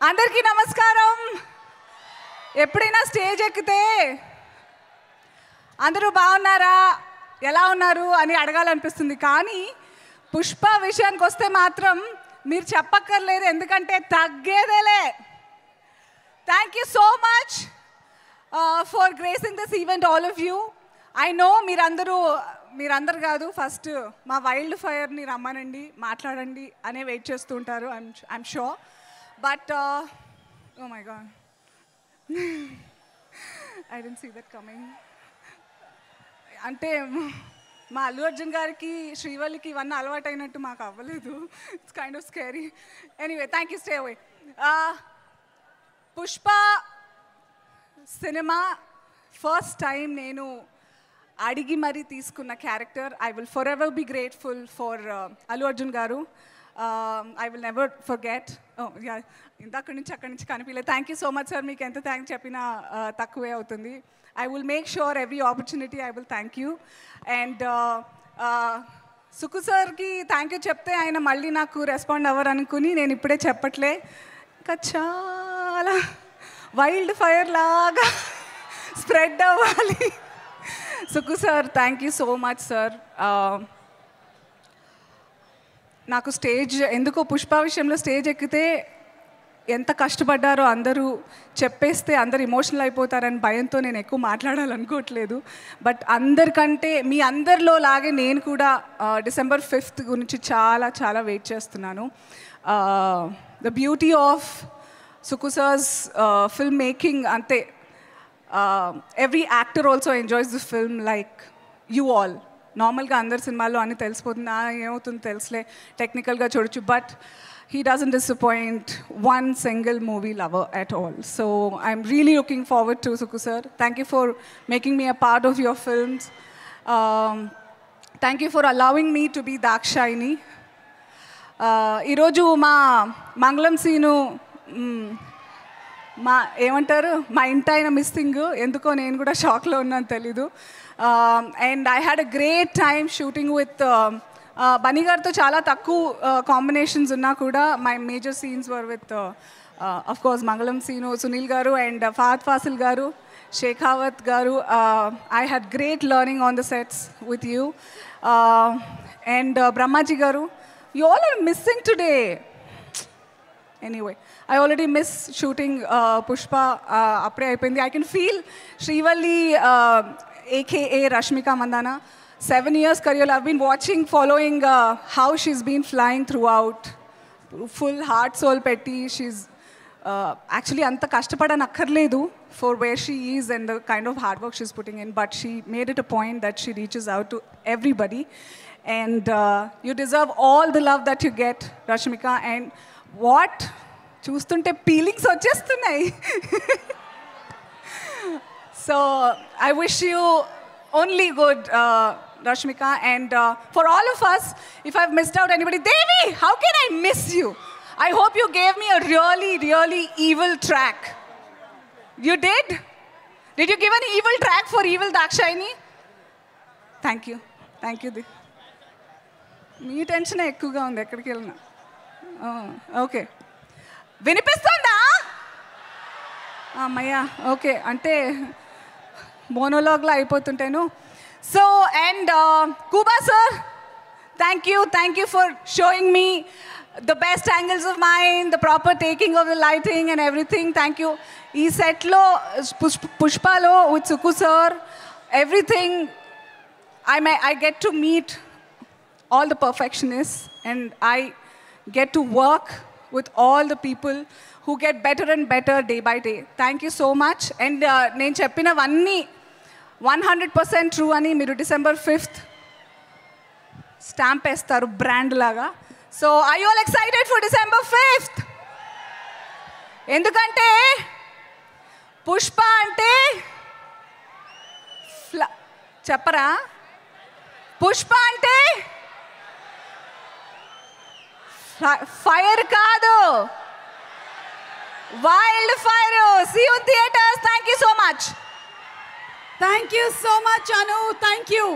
అందరికీ నమస్కారం. ఎప్పుడైనా స్టేజ్ ఎక్కితే అందరూ బాగున్నారా, ఎలా ఉన్నారు అని అడగాలనిపిస్తుంది. కానీ పుష్ప విషయానికి వస్తే మాత్రం మీరు చెప్పక్కర్లేదు, ఎందుకంటే తగ్గేదేలే. Thank you so much for gracing this event all of you. I know మీరందరూ కాదు, ఫస్ట్ మా వైల్డ్ ఫైర్ని రమ్మనండి, మాట్లాడండి అనే వెయిట్ చేస్తూ ఉంటారు. I'm sure. But oh my God, I don't see that coming. అంటే మా అల్లు అర్జున్ గారికి, శ్రీవల్లికి ఇవన్నీ అలవాటు అయినట్టు మాకు అవ్వలేదు. It's kind of scary. Anyway, thank you, stay away. Pushpa cinema first time నేను అడిగి మరీ తీసుకున్న character. I will forever be grateful for Allu Arjun గారు. I will never forget. ఇంతక్కడి నుంచి అక్కడి నుంచి కనిపించలేదు. Thank you so much sir. మీకు ఎంత థ్యాంక్స్ చెప్పినా తక్కువే అవుతుంది. I will make sure every opportunity I will thank you. And సుకు సార్కి థ్యాంక్ యూ చెప్తే ఆయన మళ్ళీ నాకు రెస్పాండ్ అవ్వరు అనుకుని నేను ఇప్పుడే చెప్పట్లే. ఇంకా చాలా వైల్డ్ ఫైర్ లాగా స్ప్రెడ్ అవ్వాలి. Sukku sir, thank you so much sir. నాకు స్టేజ్ ఎందుకో పుష్ప విషయంలో స్టేజ్ ఎక్కితే ఎంత కష్టపడ్డారో అందరూ చెప్పేస్తే అందరు ఎమోషనల్ అయిపోతారని భయంతో నేను ఎక్కువ మాట్లాడాలనుకోవట్లేదు. బట్ అందరికంటే మీ అందరిలో లాగే నేను కూడా December 5th గురించి చాలా చాలా వెయిట్ చేస్తున్నాను. The beauty of Sukku sir's film making అంతే. Every actor also enjoys the film like you all. నార్మల్గా అందరి సినిమాల్లో అన్నీ తెలిసిపోతుంది, ఏమవుతుందో తెలుసులే, టెక్నికల్గా చూడొచ్చు. But he doesn't disappoint one single movie lover at all. So I'm really looking forward to Suku sir. Thank you for making me a part of your films. Thank you for allowing me to be Dakshayini. ఈరోజు మా మంగళం scene ఏమంటారు, మా ఇంటి ఆయన missing. ఎందుకో నేను కూడా షాక్లో ఉన్నాను, తెలీదు. And I had a great time shooting with Bunny గారితో. చాలా తక్కువ కాంబినేషన్స్ ఉన్నా కూడా my major scenes were with of course Mangalam Seenu, Sunil గారు అండ్ ఫహద్ ఫాసిల్ గారు, షేఖావత్ గారు. I had great learning on the sets with you. And Brahmaji గారు, you all are missing today. Anyway, I already miss shooting Pushpa. అప్పుడే అయిపోయింది. I can feel Srivalli, aka Rashmika Mandanna. 7 years career. I've been watching, following how she's been flying throughout. Full heart, soul petti. She's actually anta kashtapadanakkarledu for where she is and the kind of hard work she's putting in. But she made it a point that she reaches out to everybody. And you deserve all the love that you get, Rashmika. And what? చూస్తుంటే feelings వచ్చేస్తున్నాయి. So I wish you only good, Rashmika. And for all of us, if I've missed out anybody, Devi, how can I miss you? I hope you gave me a really, really evil track. You did? Did you give an evil track for evil Dakshayini? Thank you. Thank you. మీ tension ఎక్కువగా ఉంది ఎక్కడికి వెళ్ళినా. Okay, వినిపిస్తుందా అమ్మయ్యా? Okay, అంటే మోనోలాగ్లో అయిపోతుంటాను. So and Kuba sir, thank you for showing me the best angles of mine, the proper taking of the lighting and everything. Thank you. ఈ సెట్లో పుష్పలో with Suku sir, everything I get to meet all the perfectionists and I get to work with all the people who get better and better day by day. Thank you so much. And నేను చెప్పినవన్నీ 100% true అని మీరు December 5th stamp వేస్తారు brand లాగా. So I you all excited for December 5th? ఎందుకంటే పుష్ప అంటే చెప్పరా? పుష్ప అంటే ఫైర్ కాదు, wild fire. See you in theaters. Thank you so much. Thank you so much, Anu. Thank you.